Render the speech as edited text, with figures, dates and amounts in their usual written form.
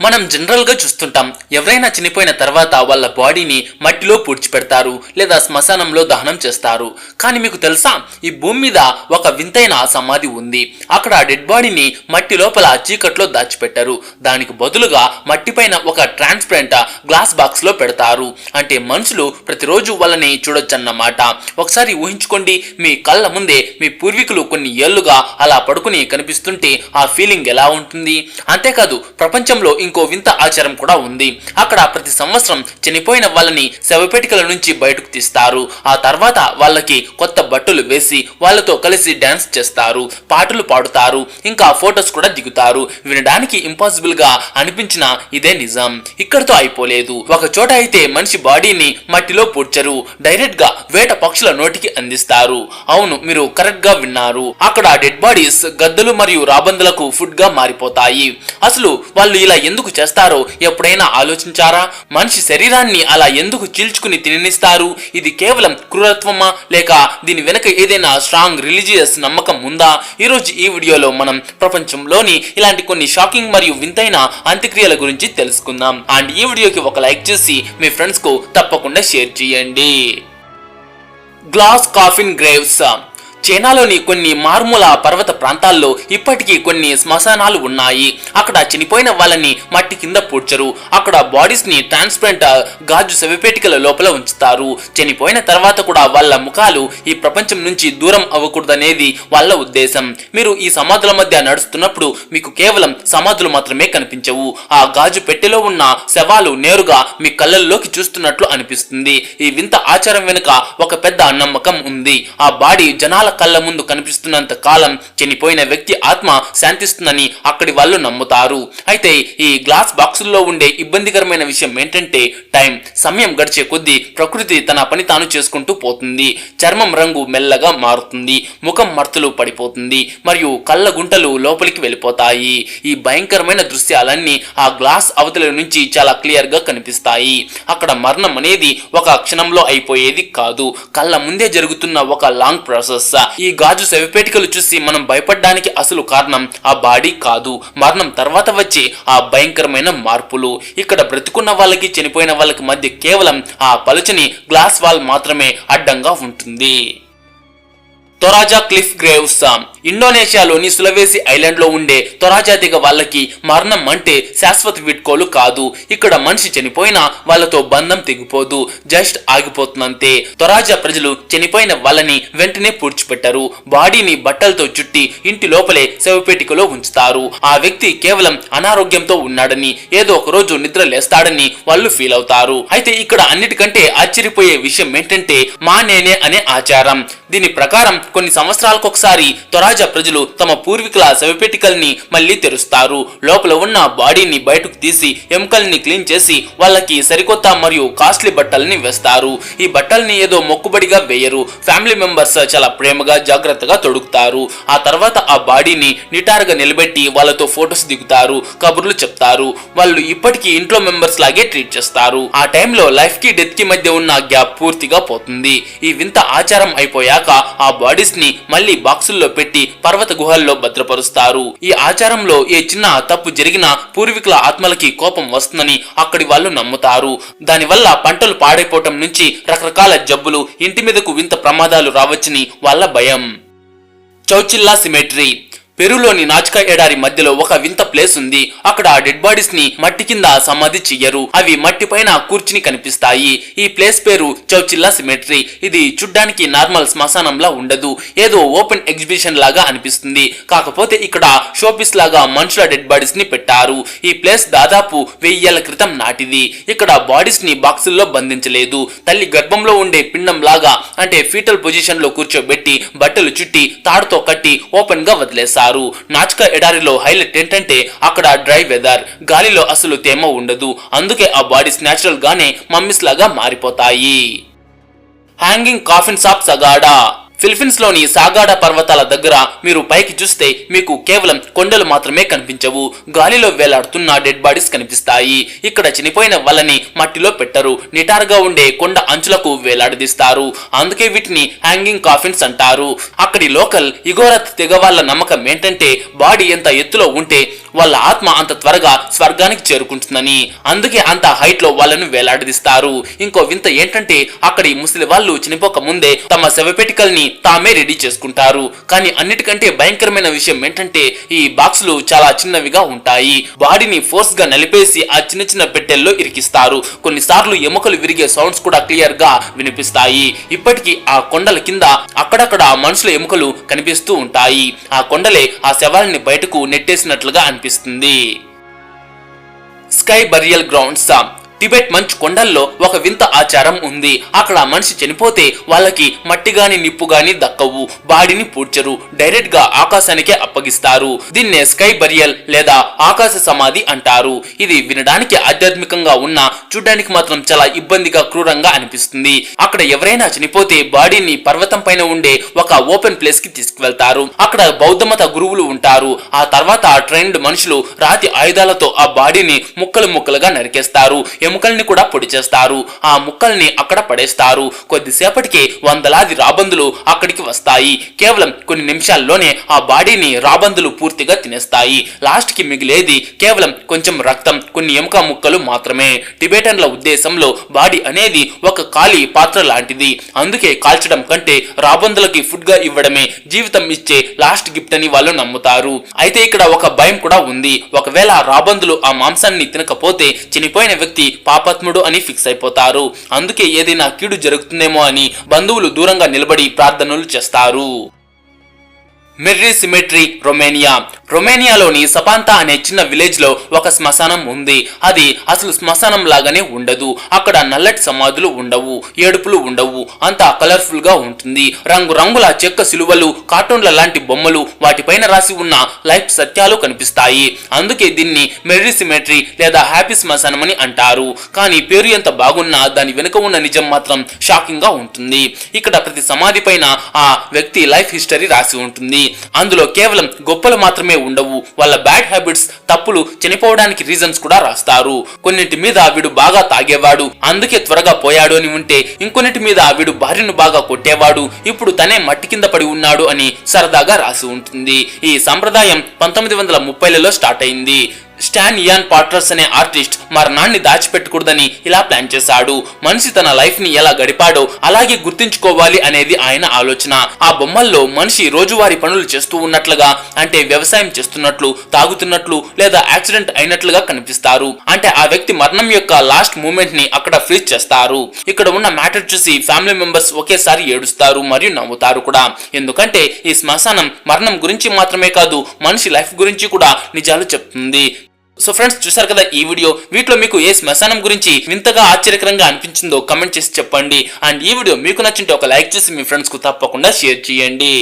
మనం జనరల్ గా చూస్తుంటాం, ఎవరైనా చనిపోయిన తర్వాత వాళ్ళ బాడీని మట్టిలో పూడ్చిపెడతారు లేదా శ్మశానంలో దహనం చేస్తారు. కానీ మీకు తెలుసా, ఈ భూమి మీద ఒక వింతైన సమాధి ఉంది. అక్కడ ఆ డెడ్ బాడీని మట్టి లోపల చీకట్లో దాచిపెట్టారు. దానికి బదులుగా మట్టి పైన ఒక ట్రాన్స్పరెంట్ గ్లాస్ బాక్స్ లో పెడతారు. అంటే మనుషులు ప్రతిరోజు వాళ్ళని చూడొచ్చన్నమాట. ఒకసారి ఊహించుకోండి, మీ కళ్ళ ముందే మీ పూర్వీకులు కొన్ని ఏళ్లుగా అలా పడుకుని కనిపిస్తుంటే ఆ ఫీలింగ్ ఎలా ఉంటుంది? అంతేకాదు, ప్రపంచంలో ఇంకో వింత ఆచారం కూడా ఉంది. అక్కడ ప్రతి సంవత్సరం చనిపోయిన వాళ్ళని శవపేటికల నుంచి బయటకు తీస్తారు. ఆ తర్వాత వాళ్ళకి కొత్త బట్టలు వేసి వాళ్ళతో కలిసి డాన్స్ చేస్తారు, పాటలు పాడుతారు, ఇంకా ఫొటోస్ కూడా దిగుతారు. వినడానికి ఇంపాసిబుల్ గా అనిపించిన ఇదే నిజం. ఇక్కడతో అయిపోలేదు. ఒక చోట అయితే మనిషి బాడీని మట్టిలో పూడ్చరు, డైరెక్ట్ గా వేట పక్షుల నోటికి అందిస్తారు. అవును, మీరు కరెక్ట్ గా విన్నారు. అక్కడ డెడ్ బాడీస్ గద్దలు మరియు రాబందులకు ఫుడ్ గా మారిపోతాయి. అసలు వాళ్ళు ఇలా ఎందుకు చేస్తారో ఎప్పుడైనా ఆలోచించారా? మనిషి శరీరాన్ని అలా ఎందుకు చీల్చుకుని తిననిస్తారు? ఇది కేవలం క్రూరత్వమా, లేక దీని వెనక ఏదైనా స్ట్రాంగ్ రిలీజియస్ నమ్మకం ఉందా? ఈరోజు ఈ వీడియోలో మనం ప్రపంచంలోని ఇలాంటి కొన్ని షాకింగ్ మరియు వింతైన అంత్యక్రియల గురించి తెలుసుకుందాం. అండ్ ఈ వీడియోకి ఒక లైక్ చేసి మీ ఫ్రెండ్స్ కు తప్పకుండా షేర్ చేయండి. Glass coffin graves. చైనాలోని కొన్ని మారుమూల పర్వత ప్రాంతాల్లో ఇప్పటికీ కొన్ని శ్మశానాలు ఉన్నాయి. అక్కడ చనిపోయిన వాళ్ళని మట్టి కింద పూడ్చరు. అక్కడ బాడీస్ ని ట్రాన్స్పరెంట్ గాజు శవపేటికల లోపల ఉంచుతారు. చనిపోయిన తర్వాత కూడా వాళ్ళ ముఖాలు ఈ ప్రపంచం నుంచి దూరం అవ్వకూడదనేది వాళ్ళ ఉద్దేశం. మీరు ఈ సమాధుల మధ్య నడుస్తున్నప్పుడు మీకు కేవలం సమాధులు మాత్రమే కనిపించవు. ఆ గాజు పెట్టెలో ఉన్న శవాలు నేరుగా మీ కళ్ళల్లోకి చూస్తున్నట్లు అనిపిస్తుంది. ఈ వింత ఆచారం వెనుక ఒక పెద్ద నమ్మకం ఉంది. ఆ బాడీ జనాల కళ్ళ ముందు కనిపిస్తున్నంత కాలం చనిపోయిన వ్యక్తి ఆత్మ శాంతిస్తుందని అక్కడి వాళ్ళు నమ్ముతారు. అయితే ఈ గ్లాస్ బాక్సుల్లో ఉండే ఇబ్బందికరమైన విషయం ఏంటంటే సమయం గడిచే కొద్దీ ప్రకృతి తన పని తాను చేసుకుంటూ పోతుంది. చర్మం రంగు మెల్లగా మారుతుంది, ముఖం మర్తులు పడిపోతుంది, మరియు కళ్ళ గుంటలు లోపలికి వెళ్ళిపోతాయి. ఈ భయంకరమైన దృశ్యాలన్నీ ఆ గ్లాస్ అవతల నుంచి చాలా క్లియర్ గా కనిపిస్తాయి. అక్కడ మరణం అనేది ఒక క్షణంలో అయిపోయేది కాదు, కళ్ళ ముందే జరుగుతున్న ఒక లాంగ్ ప్రాసెస్. ఈ గాజు శవపేటికలు చూసి మనం భయపడడానికి అసలు కారణం ఆ బాడీ కాదు, మరణం తర్వాత వచ్చే ఆ భయంకరమైన మార్పులు. ఇక్కడ బ్రతుకున్న వాళ్ళకి చనిపోయిన వాళ్ళకి మధ్య కేవలం ఆ పలుచని గ్లాస్ వాల్ మాత్రమే అడ్డంగా ఉంటుంది. తొరాజా క్లిఫ్ గ్రేవ్స్. ఇండోనేషియాలోని సులవేసి ఐలాండ్ లో ఉండే తొరాజా తెగ వాళ్ళకి మరణం అంటే శాశ్వత వీడ్కోలు కాదు. ఇక్కడ మనిషి చనిపోయినా వాళ్ళతో బంధం తెగిపోదు, జస్ట్ ఆగిపోతుందంతే. తొరాజా ప్రజలు చనిపోయిన వాళ్ళని వెంటనే పూడ్చిపెట్టారు. బాడీని బట్టలతో చుట్టి ఇంటి లోపలే శవపేటికలో ఉంచుతారు. ఆ వ్యక్తి కేవలం అనారోగ్యంతో ఉన్నాడని, ఏదో ఒక రోజు నిద్ర లేస్తాడని వాళ్ళు ఫీల్ అవుతారు. అయితే ఇక్కడ అన్నిటికంటే ఆశ్చర్యపోయే విషయం ఏంటంటే మానేనే అనే ఆచారం. దీని ప్రకారం కొన్ని సంవత్సరాలకు ఒకసారి తొరాజా ప్రజలు తమ పూర్వీకుల శవపేటికల్ని మళ్ళీ తెరుస్తారు. లోపల ఉన్న బాడీని బయటకు తీసి ఎముకల్ని క్లీన్ చేసి వాళ్ళకి సరికొత్త మరియు కాస్ట్లీ బట్టల్ని వేస్తారు. ఈ బట్టల్ని ఏదో మొక్కుబడిగా వేయరు, ఫ్యామిలీ మెంబర్స్ చాలా ప్రేమగా జాగ్రత్తగా తొడుగుతారు. ఆ తర్వాత ఆ బాడీని నిటారుగా నిలబెట్టి వాళ్ళతో ఫొటోస్ దిగుతారు, కబుర్లు చెప్తారు. వాళ్ళు ఇప్పటికీ ఇంట్లో మెంబర్స్ లాగే ట్రీట్ చేస్తారు. ఆ టైంలో లైఫ్ కి డెత్ కి మధ్య ఉన్న గ్యాప్ పూర్తిగా పోతుంది. ఈ వింత ఆచారం అయిపోయాక ఆ బాడీస్ ని మళ్ళీ బాక్సుల్లో పెట్టి పర్వత గుహల్లో భద్రపరుస్తారు. ఈ ఆచారంలో ఏ చిన్న తప్పు జరిగినా పూర్వీకుల ఆత్మలకి కోపం వస్తుందని అక్కడి వాళ్ళు నమ్ముతారు. దానివల్ల పంటలు పాడైపోవటం నుంచి రకరకాల జబ్బులు, ఇంటి మీదకు వింత ప్రమాదాలు రావచ్చని వాళ్ళ భయం. చౌచిల్లా సిమెట్రీ. పెరూలోని నాచుకా ఎడారి మధ్యలో ఒక వింత ప్లేస్ ఉంది. అక్కడ డెడ్ బాడీస్ ని మట్టి కింద సమాధి చెయ్యరు, అవి మట్టి పైన కూర్చుని కనిపిస్తాయి. ఈ ప్లేస్ పేరు చౌచిల్లా సిమెట్రీ. ఇది చూడ్డానికి నార్మల్ శ్మశానంలా ఉండదు, ఏదో ఓపెన్ ఎగ్జిబిషన్ లాగా అనిపిస్తుంది. కాకపోతే ఇక్కడ షోపీస్ లాగా మనుషుల డెడ్ బాడీస్ ని పెట్టారు. ఈ ప్లేస్ దాదాపు 1000 ఏళ్ల క్రితం నాటిది. ఇక్కడ బాడీస్ ని బాక్సుల్లో బంధించలేదు, తల్లి గర్భంలో ఉండే పిండం లాగా అంటే ఫీటల్ పొజిషన్ లో కూర్చోబెట్టి బట్టలు చుట్టి తాడుతో కట్టి ఓపెన్ గా వదిలేశారు. నాచుకా ఎడారిలో హైలైట్ ఏంటంటే అక్కడ డ్రై వెదర్, గాలిలో అసలు తేమ ఉండదు. అందుకే ఆ బాడీస్ నేచురల్ గానే మమ్మీస్ లాగా మారిపోతాయి. Hanging coffin shop Sagada. Philippines లోని సాగాడా పర్వతాల దగ్గర మీరు పైకి చూస్తే మీకు కేవలం కొండలు మాత్రమే కనిపించవు, గాలిలో వేలాడుతున్న డెడ్ బాడీస్ కనిపిస్తాయి. ఇక్కడ చనిపోయిన వాళ్ళని మట్టిలో పెట్టరు, నిటారుగా ఉండే కొండ అంచులకు వేలాడదీస్తారు. అందుకే వీటిని హ్యాంగింగ్ కాఫిన్స్ అంటారు. అక్కడి లోకల్ ఇగోరత్ తెగ వాళ్ళ నమ్మకం ఏంటంటే బాడీ ఎంత ఎత్తులో ఉంటే వాళ్ళ ఆత్మ అంత త్వరగా స్వర్గానికి చేరుకుంటుందని, అందుకే అంత హైట్ లో వాళ్ళను వేలాడదీస్తారు. ఇంకో వింత ఏంటంటే అక్కడి ముసలి వాళ్ళు చనిపోక ముందే తమ శవపేటికల్ని తామే రెడీ చేసుకుంటారు. కానీ అన్నిటికంటే భయంకరమైన విషయం ఏంటంటే ఈ బాక్సులు చాలా చిన్నవిగా ఉంటాయి. బాడీని ఫోర్స్ గా నలిపేసి ఆ చిన్న చిన్న పెట్టెల్లో ఇరికిస్తారు. కొన్నిసార్లు ఎముకలు విరిగే సౌండ్స్ కూడా క్లియర్ గా వినిపిస్తాయి. ఇప్పటికీ ఆ కొండల కింద అక్కడక్కడ మనుషుల ఎముకలు కనిపిస్తూ ఉంటాయి. ఆ కొండలే ఆ శవాలని బయటకు నెట్టేసినట్లుగా అనిపిస్తుంది. Sky burial grounds. టిబెట్ మంచు కొండల్లో ఒక వింత ఆచారం ఉంది. అక్కడ మనిషి చనిపోతే వాళ్ళకి మట్టి గాని నిప్పు గాని దక్కవు, బాడీని పూడ్చరు, డైరెక్ట్ గా ఆకాశానికే అప్పగిస్తారు. దీన్నే స్కై బరియల్ లేదా ఆకాశ సమాధి అంటారు. ఇది వినడానికి ఆధ్యాత్మికంగా ఉన్న చూడడానికి మాత్రం చాలా ఇబ్బందిగా క్రూరంగా అనిపిస్తుంది. అక్కడ ఎవరైనా చనిపోతే బాడీని పర్వతం పైన ఉండే ఒక ఓపెన్ ప్లేస్ కి తీసుకువెళ్తారు. అక్కడ బౌద్ధ మత గురువులు ఉంటారు. ఆ తర్వాత ట్రైన్డ్ మనుషులు రాతి ఆయుధాలతో ఆ బాడీని ముక్కలు ముక్కలుగా నరికేస్తారు, ఎముకల్ని కూడా పొడి చేస్తారు. ఆ ముక్కల్ని అక్కడ పడేస్తారు. కొద్దిసేపటికి వందలాది రాబందులు అక్కడికి వస్తాయి. కేవలం కొన్ని నిమిషాల్లోనే ఆ బాడీని రాబందులు పూర్తిగా తినేస్తాయి. లాస్ట్ కి మిగిలేది కేవలం కొంచెం రక్తం, కొన్ని ఎముక ముక్కలు మాత్రమే. టిబెటన్ల ఉద్దేశంలో బాడీ అనేది ఒక ఖాళీ పాత్ర లాంటిది. అందుకే కాల్చడం కంటే రాబందులకి ఫుడ్ గా ఇవ్వడమే జీవితం ఇచ్చే లాస్ట్ గిఫ్ట్ అని వాళ్ళు నమ్ముతారు. అయితే ఇక్కడ ఒక భయం కూడా ఉంది. ఒకవేళ రాబందులు ఆ మాంసాన్ని తినకపోతే చనిపోయిన వ్యక్తి పాపాత్ముడు అని ఫిక్స్ అయిపోతారు. అందుకే ఏదైనా కీడు జరుగుతుందేమో అని బంధువులు దూరంగా నిలబడి ప్రార్థనలు చేస్తారు. Merry cemetery, Romania. రొమేనియాలోని సపాంతా అనే చిన్న విలేజ్ లో ఒక శ్మశానం ఉంది. అది అసలు శ్మశానం లాగానే ఉండదు. అక్కడ నల్లటి సమాధులు ఉండవు, ఏడుపులు ఉండవు, అంతా కలర్ఫుల్ గా ఉంటుంది. రంగురంగుల చెక్క సిలువలు, కార్టూన్ల లాంటి బొమ్మలు, వాటిపైన రాసి ఉన్న లైఫ్ సత్యాలు కనిపిస్తాయి. అందుకే దీన్ని మెర్రీ సిమెట్రీ లేదా హ్యాపీ శ్మశానం అని అంటారు. కానీ పేరు ఎంత బాగున్నా దాని వెనుక ఉన్న నిజం మాత్రం షాకింగ్ గా ఉంటుంది. ఇక్కడ ప్రతి సమాధి పైన ఆ వ్యక్తి లైఫ్ హిస్టరీ రాసి ఉంటుంది. అందులో కేవలం గొప్పలు మాత్రమే ఉండవు, వాళ్ళ బ్యాడ్ హ్యాబిట్స్, తప్పులు, చనిపోవడానికి రీజన్స్ కూడా రాస్తారు. కొన్నింటి మీద వీడు బాగా తాగేవాడు, అందుకే త్వరగా పోయాడు అని ఉంటే, ఇంకొన్నిటి మీద వీడు భార్యను బాగా కొట్టేవాడు, ఇప్పుడు తనే మట్టి కింద పడి ఉన్నాడు అని సరదాగా రాసి ఉంటుంది. ఈ సంప్రదాయం 1930లలో స్టార్ట్ అయింది. స్టాన్ ఇయాన్ పార్టర్స్ అనే ఆర్టిస్ట్ మరణాన్ని దాచిపెట్టకూడదని ఇలా ప్లాన్ చేశాడు. మనిషి తన లైఫ్ ని ఎలా గడిపాడో అలాగే గుర్తించుకోవాలి అనేది ఆయన ఆలోచన. ఆ బొమ్మల్లో మనిషి రోజువారీ పనులు చేస్తూ ఉన్నట్లుగా, అంటే వ్యవసాయం చేస్తున్నట్లు, తాగుతున్నట్లు లేదా యాక్సిడెంట్ అయినట్లుగా కనిపిస్తారు. అంటే ఆ వ్యక్తి మరణం యొక్క లాస్ట్ మూమెంట్ ని అక్కడ ఫ్రీజ్ చేస్తారు. ఇక్కడ ఉన్న మ్యాటర్ చూసి ఫ్యామిలీ మెంబర్స్ ఒకేసారి ఏడుస్తారు మరియు నవ్వుతారు కూడా. ఎందుకంటే ఈ శ్మశానం మరణం గురించి మాత్రమే కాదు, మనిషి లైఫ్ గురించి కూడా నిజాలు చెప్తుంది. సో ఫ్రెండ్స్, చూసారు కదా ఈ వీడియో. వీటిలో మీకు ఏ శ్మశానం గురించి వింతగా ఆశ్చర్యకరంగా అనిపించిందో కమెంట్ చేసి చెప్పండి. అండ్ ఈ వీడియో మీకు నచ్చింటే ఒక లైక్ చేసి మీ ఫ్రెండ్స్ కు తప్పకుండా షేర్ చేయండి.